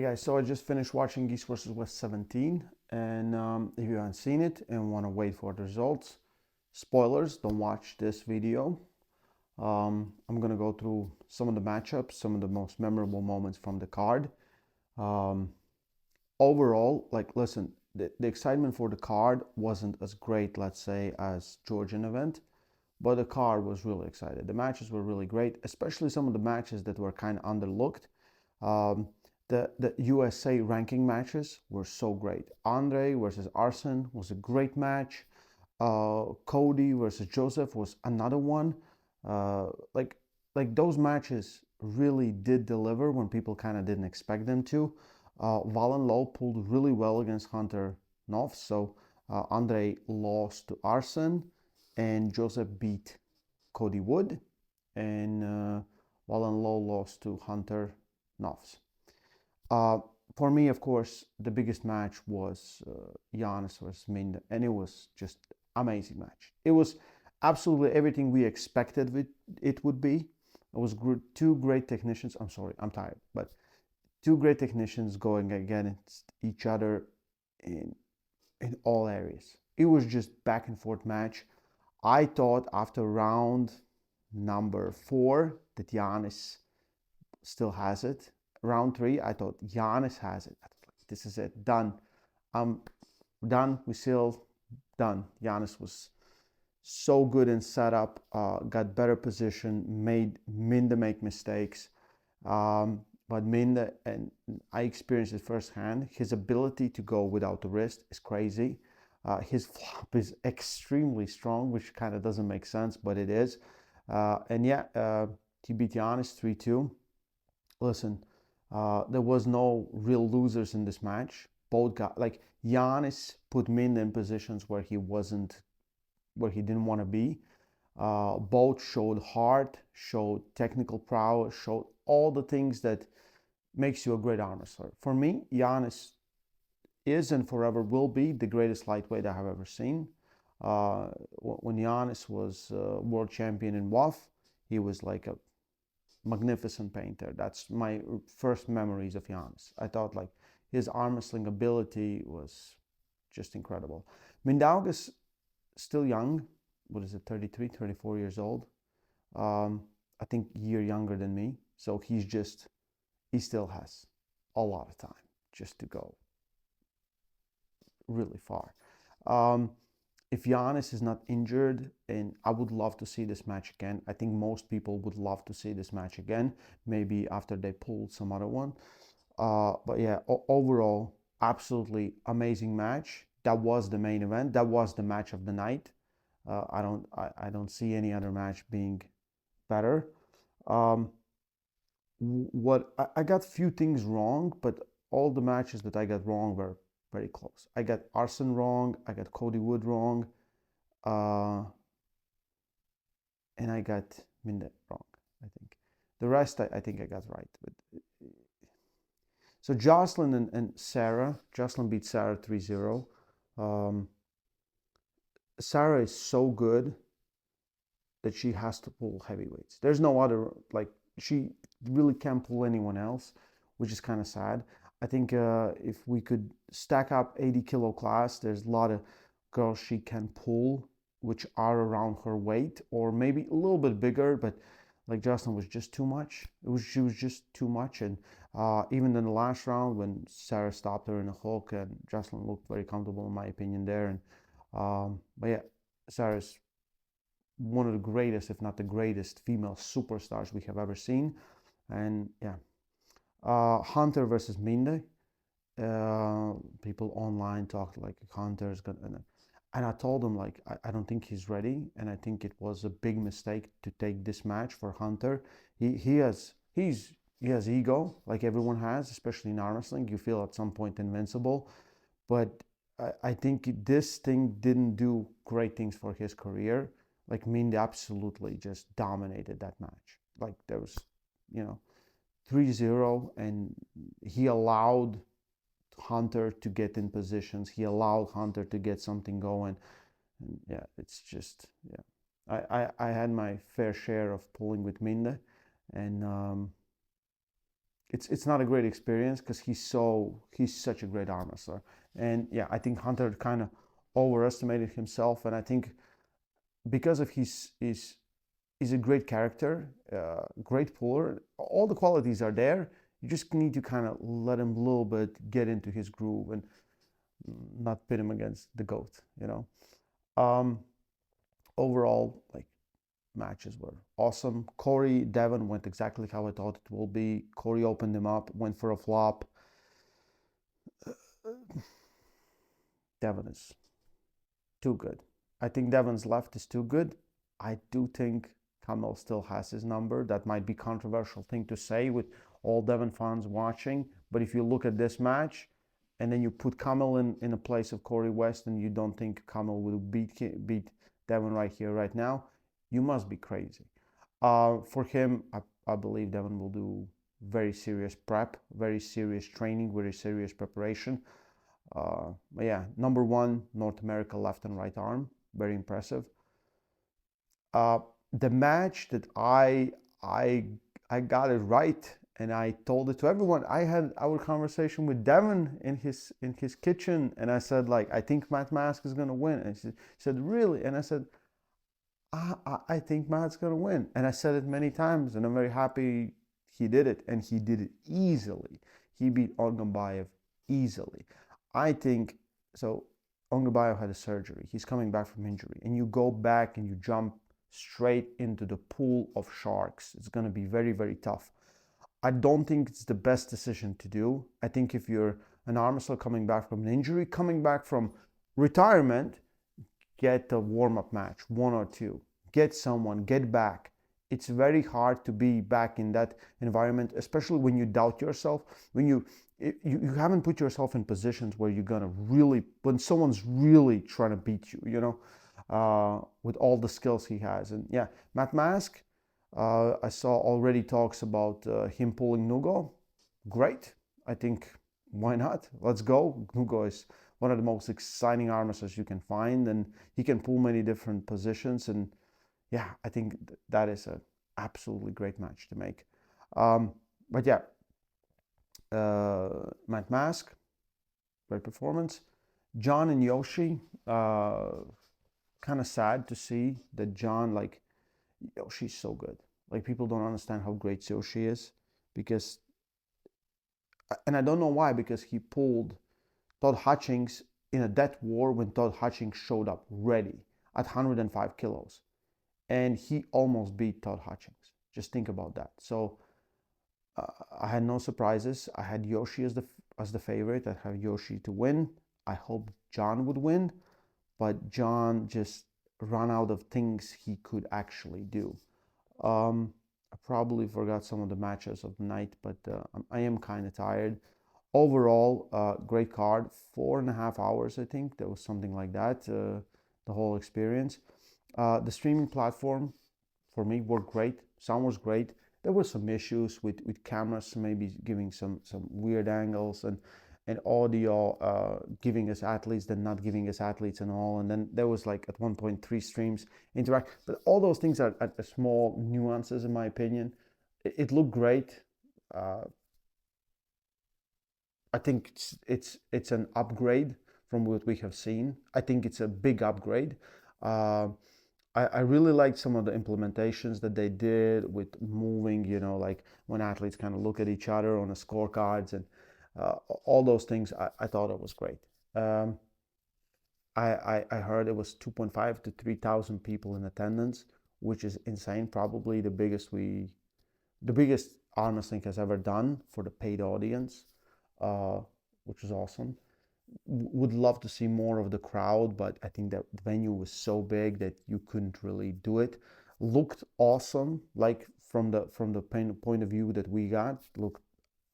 guys, so I just finished watching East vs. West 17, and if you haven't seen it and want to wait for the results, spoilers, don't watch this video. I'm gonna go through some of the matchups, some of the most memorable moments from the card. Um, Overall, like, listen, the excitement for the card wasn't as great, let's say, as Georgian event, but the card was really excited. The matches were really great, especially some of the matches that were kind of underlooked. Um, the USA ranking matches were so great. Andre versus Arsen was a great match. Cody versus Joseph was another one. Uh, like those matches really did deliver when people kind of didn't expect them to. Valen Low pulled really well against Hunter Knopf, so Andre lost to Arsen, and Joseph beat Cody Wood, and Valen Low lost to Hunter Knopf. For me, of course, the biggest match was Giannis versus Minda, and it was just amazing match. It was absolutely everything we expected it would be. It was two great technicians. I'm sorry, I'm tired, but two great technicians going against each other in all areas. It was just back and forth match. I thought after round number 4 that Giannis still has it. Round 3, I thought Giannis has it. This is it, done. I'm done. We still done. Giannis was so good in setup, got better position, made Minda make mistakes. But Minda, and I experienced it firsthand, his ability to go without the wrist is crazy. His flop is extremely strong, which kind of doesn't make sense, but it is. And yeah, he beat Giannis 3-2. Listen, there was no real losers in this match. Both got, like, Giannis put Minda in positions where he didn't want to be. Both showed heart, showed technical prowess, showed all the things that makes you a great arm wrestler. For me, Giannis is and forever will be the greatest lightweight I have ever seen. When Giannis was world champion in WAF, he was like a magnificent painter. That's my first memories of Giannis. I thought like his arm wrestling ability was just incredible. Mindaug is still young. What is it, 33, 34 years old? I think a year younger than me. So he still has a lot of time just to go really far. If Giannis is not injured, and I would love to see this match again. I think most people would love to see this match again, maybe after they pulled some other one. But yeah, overall, absolutely amazing match. That was the main event. That was the match of the night. I don't see any other match being better. What I got few things wrong, but all the matches that I got wrong were very close. I got Arsen wrong, I got Cody Wood wrong, and I got Minda wrong, I think. The rest I think I got right. But so Joslyn and Sarah, Joslyn beat Sarah 3-0. Sarah is so good that she has to pull heavyweights. There's no other, like, she really can't pull anyone else, which is kind of sad. I think if we could stack up 80 kilo class, there's a lot of girls she can pull which are around her weight or maybe a little bit bigger, but like Joslyn was just too much. She was just too much, and even in the last round when Sarah stopped her in a hook, and Joslyn looked very comfortable in my opinion there. And but yeah, Sarah's one of the greatest, if not the greatest, female superstars we have ever seen. And yeah, Hunter versus Minda. People online talked like Hunter's gonna, and I told them like I don't think he's ready, and I think it was a big mistake to take this match for Hunter. He has ego like everyone has, especially in arm wrestling. You feel at some point invincible, but I think this thing didn't do great things for his career. Like Minda absolutely just dominated that match. Like there was, 3-0, and he allowed Hunter to get in positions. He allowed Hunter to get something going. And yeah, it's just, yeah. I had my fair share of pulling with Minda, and it's not a great experience because he's such a great arm wrestler. And yeah, I think Hunter kind of overestimated himself, and I think because of he's a great character, great puller, all the qualities are there. You just need to kind of let him a little bit get into his groove and not pit him against the GOAT, you know. Um, Overall, like, matches were awesome. Cory, Devon went exactly how I thought it will be. Cory opened him up, went for a flop. Devon is too good. I think Devon's left is too good. I do think Kamel still has his number. That might be a controversial thing to say with all Devon fans watching. But if you look at this match and then you put Kamel in a place of Cory West and you don't think Kamel will beat Devon right here, right now, you must be crazy. For him, I believe Devon will do very serious prep, very serious training, very serious preparation. But yeah, number one, North America left and right arm, very impressive. The match that I got it right, and I told it to everyone. I had our conversation with Devon in his kitchen, and I said, like, I think Matt Mask is gonna win. And he said, really? And I said, I think Matt's gonna win. And I said it many times, and I'm very happy he did it, and he did it easily. He beat Orgambayev easily. I think so. Orgambayev had a surgery. He's coming back from injury, and you go back and you jump straight into the pool of sharks. It's going to be very, very tough. I don't think it's the best decision to do. I think if you're an arm wrestler coming back from an injury, coming back from retirement, get a warm-up match, one or two. Get someone, get back. It's very hard to be back in that environment, especially when you doubt yourself, when you haven't put yourself in positions where you're gonna really, when someone's really trying to beat you, you know, with all the skills he has. And yeah, Matt Mask, I saw already talks about him pulling Nugo. Great. I think, why not? Let's go. Nugo is one of the most exciting arm wrestlers you can find, and he can pull many different positions. And yeah, I think that is an absolutely great match to make. But yeah, Matt Mask, great performance. John and Yoshi, kind of sad to see that John, like, Yoshi's so good. Like, people don't understand how great Yoshi is, because, and I don't know why, because he pulled Todd Hutchings in a death war when Todd Hutchings showed up ready at 105 kilos. And he almost beat Todd Hutchings. Just think about that. So I had no surprises. I had Yoshi as the favorite. I had Yoshi to win. I hoped John would win, but John just ran out of things he could actually do. I probably forgot some of the matches of the night, but I am kind of tired. Overall, great card. 4.5 hours, I think. There was something like that, the whole experience. The streaming platform, for me, worked great. Sound was great. There were some issues with cameras, maybe giving some weird angles, and audio, giving us athletes, then not giving us athletes and all. And then there was, like, at one point 3 streams interact. But all those things are small nuances, in my opinion. It looked great. I think it's an upgrade from what we have seen. I think it's a big upgrade. I really liked some of the implementations that they did with moving, you know, like when athletes kind of look at each other on the scorecards, and all those things. I thought it was great. I heard it was 2.5 to 3,000 people in attendance, which is insane. Probably the biggest arm wrestling has ever done for the paid audience, which was awesome. Would love to see more of the crowd, but I think that the venue was so big that you couldn't really do it. Looked awesome, like from the point of view that we got, looked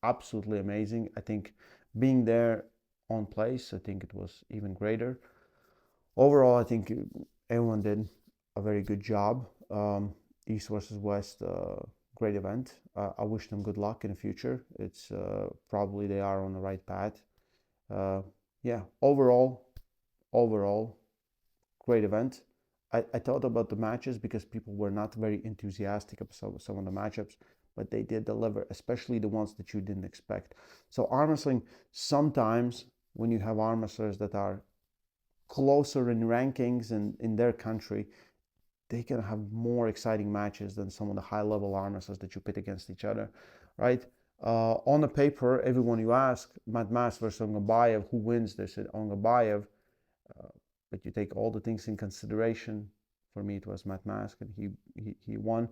absolutely amazing. I think being there on place, I think it was even greater. Overall, I think everyone did a very good job. East versus West, great event. I wish them good luck in the future. It's probably they are on the right path. Yeah, overall, great event. I thought about the matches because people were not very enthusiastic about some of the matchups, but they did deliver, especially the ones that you didn't expect. So arm wrestling, sometimes when you have arm wrestlers that are closer in rankings and in their country, they can have more exciting matches than some of the high-level arm wrestlers that you pit against each other, right? On the paper, everyone you ask, Matt Mass versus Ongabayev, who wins? They said Ongabayev, but you take all the things in consideration. For me, it was Matt Mask, and he won.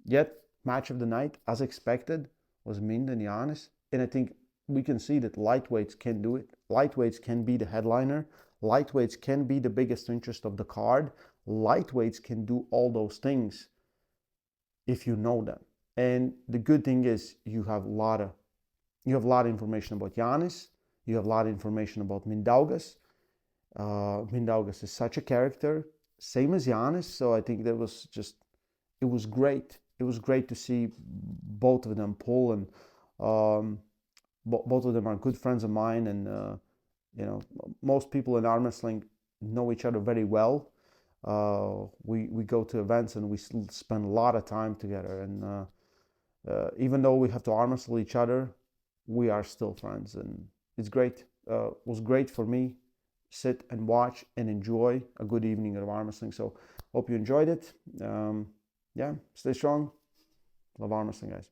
Yet, match of the night, as expected, was Minda and Giannis, and I think we can see that lightweights can do it. Lightweights can be the headliner. Lightweights can be the biggest interest of the card. Lightweights can do all those things if you know them. And the good thing is you have a lot of information about Giannis. You have a lot of information about Mindaugas. Mindaugas is such a character, same as Giannis. So I think that was just, it was great. It was great to see both of them pull, and both of them are good friends of mine. And you know, most people in arm wrestling know each other very well. We go to events and we spend a lot of time together. And even though we have to arm wrestle each other, we are still friends, and it's great. It was great for me. Sit and watch and enjoy a good evening of arm wrestling. So hope you enjoyed it. Yeah, stay strong. Love arm wrestling, guys.